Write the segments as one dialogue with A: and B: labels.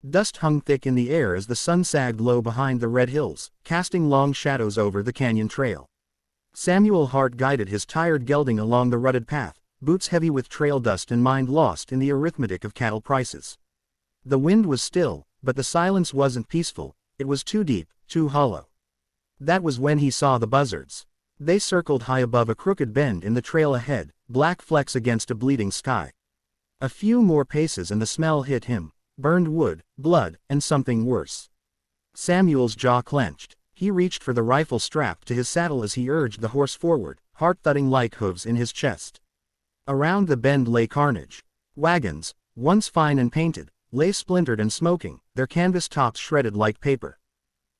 A: Dust hung thick in the air as the sun sagged low behind the red hills, casting long shadows over the canyon trail. Samuel Hart guided his tired gelding along the rutted path, boots heavy with trail dust and mind lost in the arithmetic of cattle prices. The wind was still, but the silence wasn't peaceful, it was too deep, too hollow. That was when he saw the buzzards. They circled high above a crooked bend in the trail ahead, black flecks against a bleeding sky. A few more paces and the smell hit him. Burned wood, blood, and something worse. Samuel's jaw clenched. He reached for the rifle strapped to his saddle as he urged the horse forward, heart thudding like hooves in his chest. Around the bend lay carnage. Wagons, once fine and painted, lay splintered and smoking, their canvas tops shredded like paper.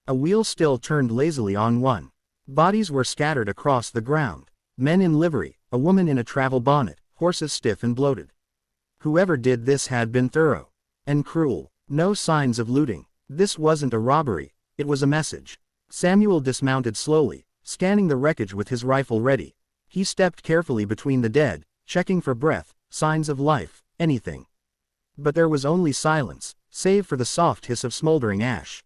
A: A wheel still turned lazily on one. Bodies were scattered across the ground. Men in livery, a woman in a travel bonnet, horses stiff and bloated. Whoever did this had been thorough and cruel. No signs of looting. This wasn't a robbery, it was a message. Samuel dismounted slowly, scanning the wreckage with his rifle ready. He stepped carefully between the dead, checking for breath, signs of life, anything. But there was only silence, save for the soft hiss of smoldering ash.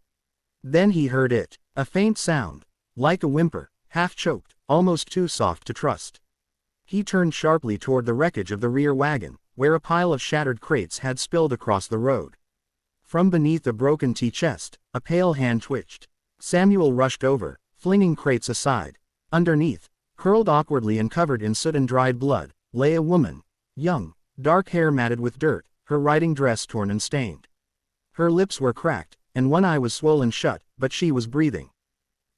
A: Then he heard it, a faint sound, like a whimper, half-choked, almost too soft to trust. He turned sharply toward the wreckage of the rear wagon, where a pile of shattered crates had spilled across the road. From beneath a broken tea chest, a pale hand twitched. Samuel rushed over, flinging crates aside. Underneath, curled awkwardly and covered in soot and dried blood, lay a woman, young, dark hair matted with dirt, her riding dress torn and stained. Her lips were cracked, and one eye was swollen shut, but she was breathing.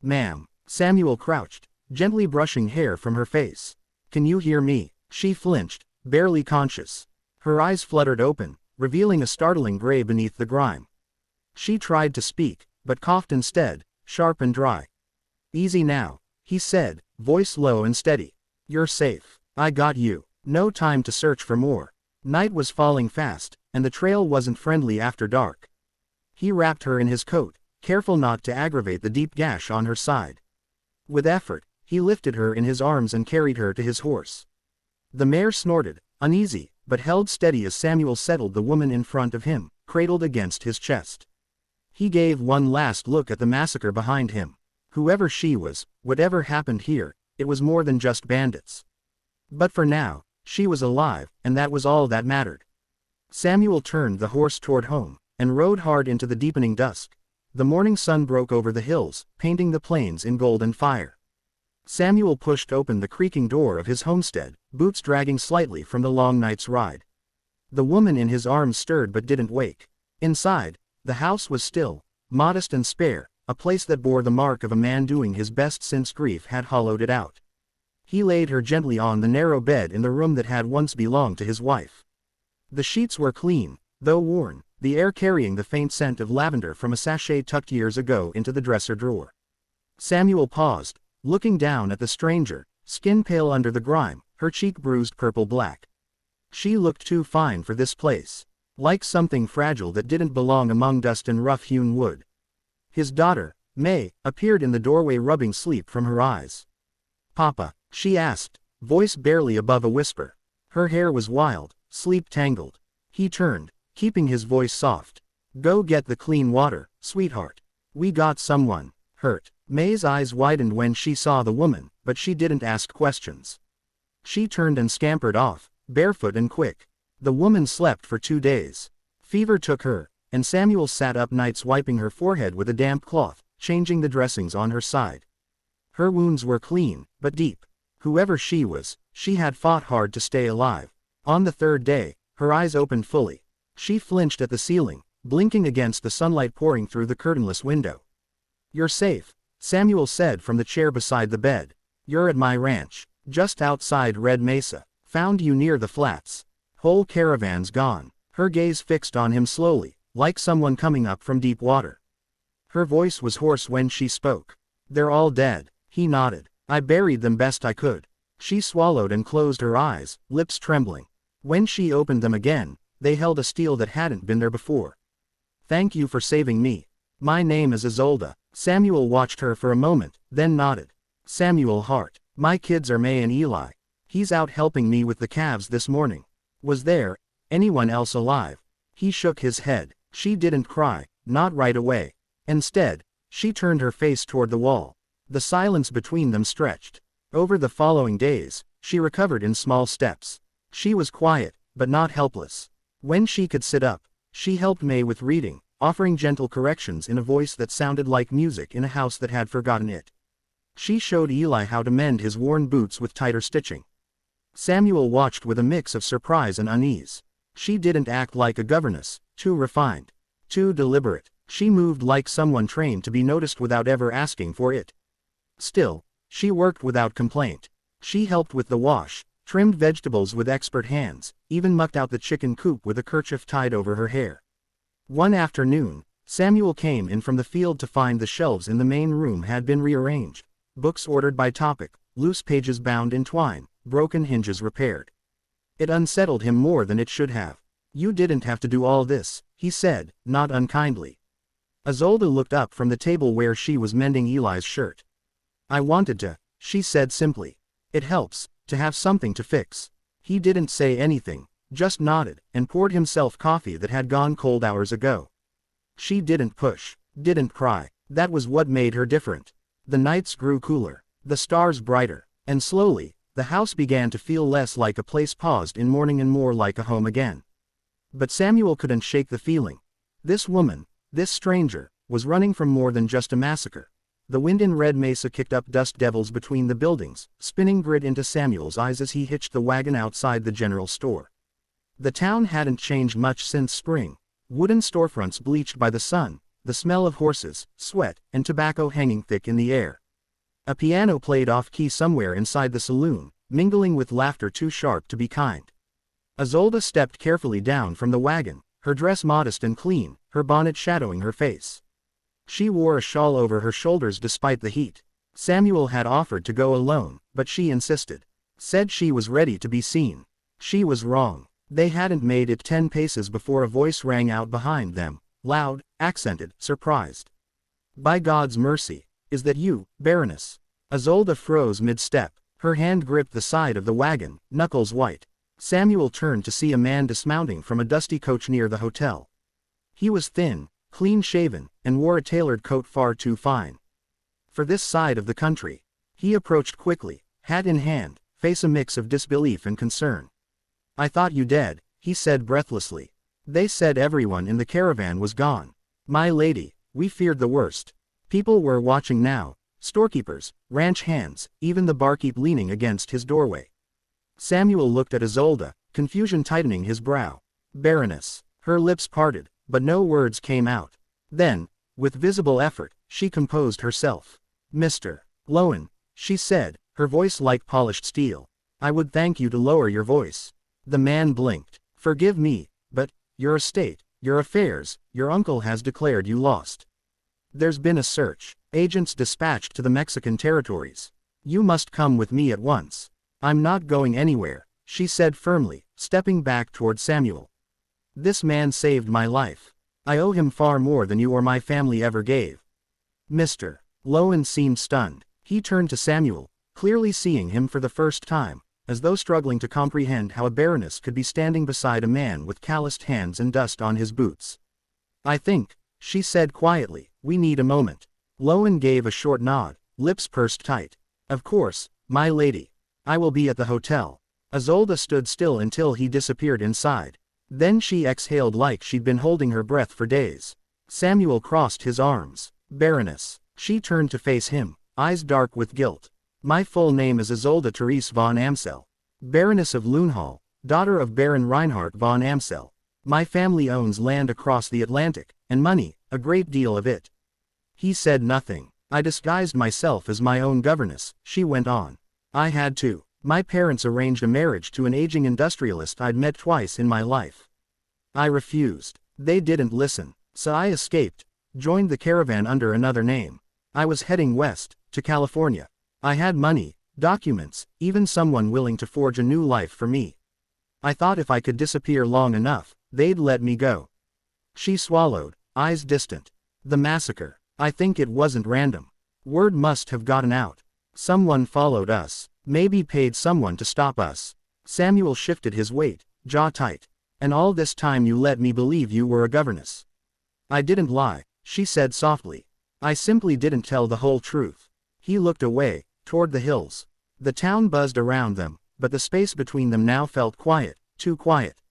A: "Ma'am." Samuel crouched, gently brushing hair from her face. "Can you hear me?" She flinched, barely conscious. Her eyes fluttered open, revealing a startling gray beneath the grime. She tried to speak, but coughed instead, sharp and dry. "Easy now," he said, voice low and steady. "You're safe. I got you." No time to search for more. Night was falling fast, and the trail wasn't friendly after dark. He wrapped her in his coat, careful not to aggravate the deep gash on her side. With effort, he lifted her in his arms and carried her to his horse. The mare snorted, uneasy, but held steady as Samuel settled the woman in front of him, cradled against his chest. He gave one last look at the massacre behind him. Whoever she was, whatever happened here, it was more than just bandits. But for now, she was alive, and that was all that mattered. Samuel turned the horse toward home, and rode hard into the deepening dusk. The morning sun broke over the hills, painting the plains in golden fire. Samuel pushed open the creaking door of his homestead, boots dragging slightly from the long night's ride. The woman in his arms stirred but didn't wake. Inside, the house was still, modest and spare, a place that bore the mark of a man doing his best since grief had hollowed it out. He laid her gently on the narrow bed in the room that had once belonged to his wife. The sheets were clean, though worn, the air carrying the faint scent of lavender from a sachet tucked years ago into the dresser drawer. Samuel paused, looking down at the stranger, skin pale under the grime, her cheek bruised purple-black. She looked too fine for this place, like something fragile that didn't belong among dust and rough-hewn wood. His daughter, May, appeared in the doorway rubbing sleep from her eyes. "Papa?" she asked, voice barely above a whisper. Her hair was wild, sleep-tangled. He turned, keeping his voice soft. "Go get the clean water, sweetheart. We got someone hurt." May's eyes widened when she saw the woman, but she didn't ask questions. She turned and scampered off, barefoot and quick. The woman slept for 2 days. Fever took her, and Samuel sat up nights wiping her forehead with a damp cloth, changing the dressings on her side. Her wounds were clean, but deep. Whoever she was, she had fought hard to stay alive. On the 3rd day, her eyes opened fully. She flinched at the ceiling, blinking against the sunlight pouring through the curtainless window. "You're safe," Samuel said from the chair beside the bed. "You're at my ranch, just outside Red Mesa. Found you near the flats. Whole caravan's gone." Her gaze fixed on him slowly, like someone coming up from deep water. Her voice was hoarse when she spoke. "They're all dead," he nodded. "I buried them best I could." She swallowed and closed her eyes, lips trembling. When she opened them again, they held a steel that hadn't been there before. "Thank you for saving me. My name is Isolde." Samuel watched her for a moment, then nodded. "Samuel Hart. My kids are May and Eli. He's out helping me with the calves this morning." "Was there anyone else alive?" He shook his head. She didn't cry, not right away. Instead, she turned her face toward the wall. The silence between them stretched. Over the following days, she recovered in small steps. She was quiet, but not helpless. When she could sit up, she helped May with reading, offering gentle corrections in a voice that sounded like music in a house that had forgotten it. She showed Eli how to mend his worn boots with tighter stitching. Samuel watched with a mix of surprise and unease. She didn't act like a governess, too refined, too deliberate. She moved like someone trained to be noticed without ever asking for it. Still, she worked without complaint. She helped with the wash, trimmed vegetables with expert hands, even mucked out the chicken coop with a kerchief tied over her hair. One afternoon, Samuel came in from the field to find the shelves in the main room had been rearranged, books ordered by topic, loose pages bound in twine, broken hinges repaired. It unsettled him more than it should have. "You didn't have to do all this," he said, not unkindly. Isolde looked up from the table where she was mending Eli's shirt. "I wanted to," she said simply. "It helps, to have something to fix." He didn't say anything, just nodded, and poured himself coffee that had gone cold hours ago. She didn't push, didn't cry. That was what made her different. The nights grew cooler, the stars brighter, and slowly, the house began to feel less like a place paused in mourning and more like a home again. But Samuel couldn't shake the feeling. This woman, this stranger, was running from more than just a massacre. The wind in Red Mesa kicked up dust devils between the buildings, spinning grit into Samuel's eyes as he hitched the wagon outside the general store. The town hadn't changed much since spring. Wooden storefronts bleached by the sun, the smell of horses, sweat, and tobacco hanging thick in the air. A piano played off-key somewhere inside the saloon, mingling with laughter too sharp to be kind. Isolde stepped carefully down from the wagon, her dress modest and clean, her bonnet shadowing her face. She wore a shawl over her shoulders despite the heat. Samuel had offered to go alone, but she insisted. Said she was ready to be seen. She was wrong. They hadn't made it 10 paces before a voice rang out behind them, loud, accented, surprised. "By God's mercy, is that you, Baroness?" Isolde froze mid-step. Her hand gripped the side of the wagon, knuckles white. Samuel turned to see a man dismounting from a dusty coach near the hotel. He was thin, clean-shaven, and wore a tailored coat far too fine for this side of the country. He approached quickly, hat in hand, face a mix of disbelief and concern. "I thought you dead," he said breathlessly. "They said everyone in the caravan was gone. My lady, we feared the worst." People were watching now, storekeepers, ranch hands, even the barkeep leaning against his doorway. Samuel looked at Isolde, confusion tightening his brow. "Baroness." Her lips parted, but no words came out. Then, with visible effort, she composed herself. "Mr. Lowen," she said, her voice like polished steel. "I would thank you to lower your voice." The man blinked. "Forgive me, but, your estate, your affairs, your uncle has declared you lost. There's been a search, agents dispatched to the Mexican territories. You must come with me at once." "I'm not going anywhere," she said firmly, stepping back toward Samuel. "This man saved my life. I owe him far more than you or my family ever gave." Mr. Lowen seemed stunned. He turned to Samuel, clearly seeing him for the first time, as though struggling to comprehend how a baroness could be standing beside a man with calloused hands and dust on his boots. "I think," she said quietly, "we need a moment." Lowen gave a short nod, lips pursed tight. "Of course, my lady. I will be at the hotel." Isolde stood still until he disappeared inside. Then she exhaled like she'd been holding her breath for days. Samuel crossed his arms. "Baroness." She turned to face him, eyes dark with guilt. "My full name is Isolde Therese von Amsel. Baroness of Loonhall, daughter of Baron Reinhard von Amsel. My family owns land across the Atlantic, and money, a great deal of it." He said nothing. "I disguised myself as my own governess," she went on. "I had to. My parents arranged a marriage to an aging industrialist I'd met twice in my life. I refused. They didn't listen, so I escaped, joined the caravan under another name. I was heading west, to California. I had money, documents, even someone willing to forge a new life for me. I thought if I could disappear long enough, they'd let me go." She swallowed, eyes distant. "The massacre. I think it wasn't random. Word must have gotten out. Someone followed us. Maybe paid someone to stop us." Samuel shifted his weight, jaw tight. "And all this time you let me believe you were a governess." I didn't lie, she said softly. I simply didn't tell the whole truth. He looked away, toward the hills. The town buzzed around them, but the space between them now felt quiet, too quiet.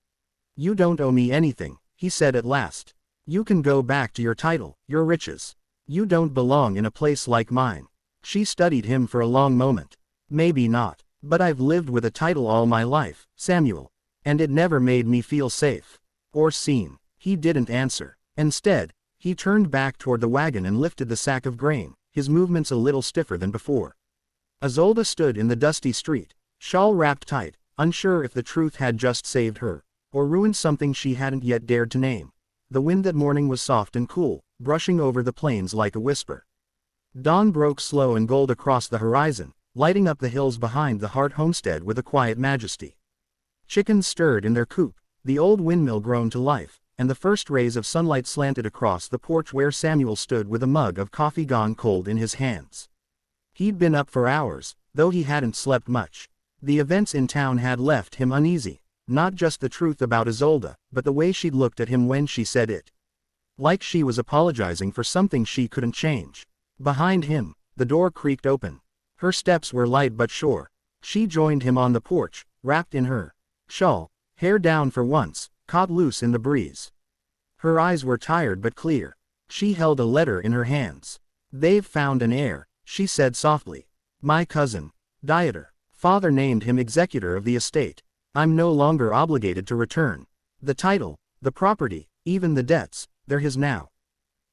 A: You don't owe me anything, he said at last. You can go back to your title, your riches. You don't belong in a place like mine. She studied him for a long moment. Maybe not, but I've lived with a title all my life, Samuel. And it never made me feel safe. Or seen. He didn't answer. Instead, he turned back toward the wagon and lifted the sack of grain, his movements a little stiffer than before. Isolde stood in the dusty street, shawl wrapped tight, unsure if the truth had just saved her, or ruined something she hadn't yet dared to name. The wind that morning was soft and cool, brushing over the plains like a whisper. Dawn broke slow and gold across the horizon, lighting up the hills behind the Hart homestead with a quiet majesty. Chickens stirred in their coop, the old windmill groaned to life, and the first rays of sunlight slanted across the porch where Samuel stood with a mug of coffee gone cold in his hands. He'd been up for hours, though he hadn't slept much. The events in town had left him uneasy, not just the truth about Isolde, but the way she'd looked at him when she said it. Like she was apologizing for something she couldn't change. Behind him, the door creaked open. Her steps were light but sure. She joined him on the porch, wrapped in her shawl, hair down for once, caught loose in the breeze. Her eyes were tired but clear. She held a letter in her hands. They've found an heir, she said softly. My cousin. Dieter. Father named him executor of the estate. I'm no longer obligated to return. The title, the property, even the debts, they're his now.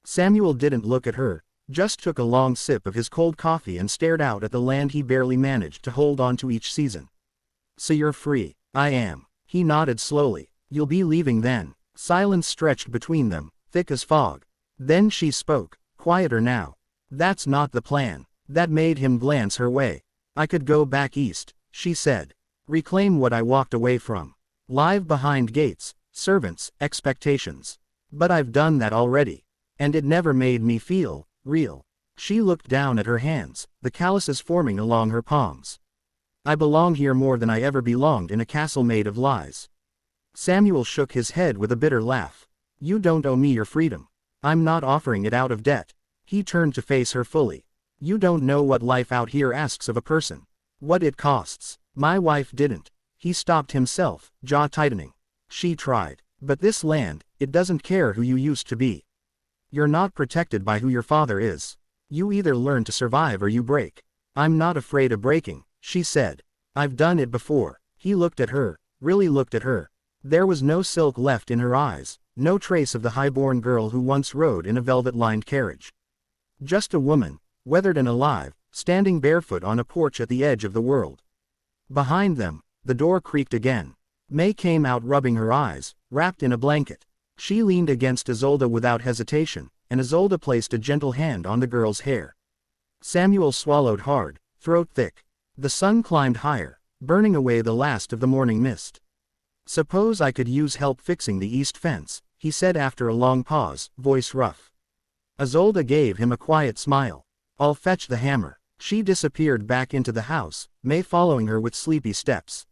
A: Samuel didn't look at her, just took a long sip of his cold coffee and stared out at the land he barely managed to hold on to each season. So you're free. I am. He nodded slowly. You'll be leaving then. Silence stretched between them, thick as fog. Then she spoke, quieter now. That's not the plan. That made him glance her way. I could go back east, she said. Reclaim what I walked away from. Live behind gates, servants, expectations. But I've done that already. And it never made me feel real. She looked down at her hands, the calluses forming along her palms. I belong here more than I ever belonged in a castle made of lies. Samuel shook his head with a bitter laugh. You don't owe me your freedom. I'm not offering it out of debt. He turned to face her fully. You don't know what life out here asks of a person. What it costs. My wife didn't. He stopped himself, jaw tightening. She tried. But this land, it doesn't care who you used to be. You're not protected by who your father is. You either learn to survive or you break. I'm not afraid of breaking, she said. I've done it before. He looked at her, really looked at her. There was no silk left in her eyes, no trace of the high-born girl who once rode in a velvet-lined carriage. Just a woman, weathered and alive, standing barefoot on a porch at the edge of the world. Behind them, the door creaked again. May came out rubbing her eyes, wrapped in a blanket. She leaned against Isolde without hesitation, and Isolde placed a gentle hand on the girl's hair. Samuel swallowed hard, throat thick. The sun climbed higher, burning away the last of the morning mist. Suppose I could use help fixing the east fence, he said after a long pause, voice rough. Isolde gave him a quiet smile. I'll fetch the hammer. She disappeared back into the house, May following her with sleepy steps.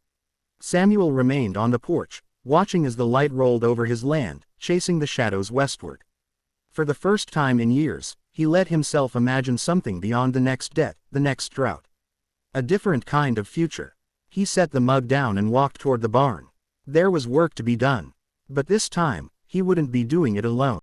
A: Samuel remained on the porch, watching as the light rolled over his land, chasing the shadows westward. For the first time in years, he let himself imagine something beyond the next debt, the next drought. A different kind of future. He set the mug down and walked toward the barn. There was work to be done. But this time, he wouldn't be doing it alone.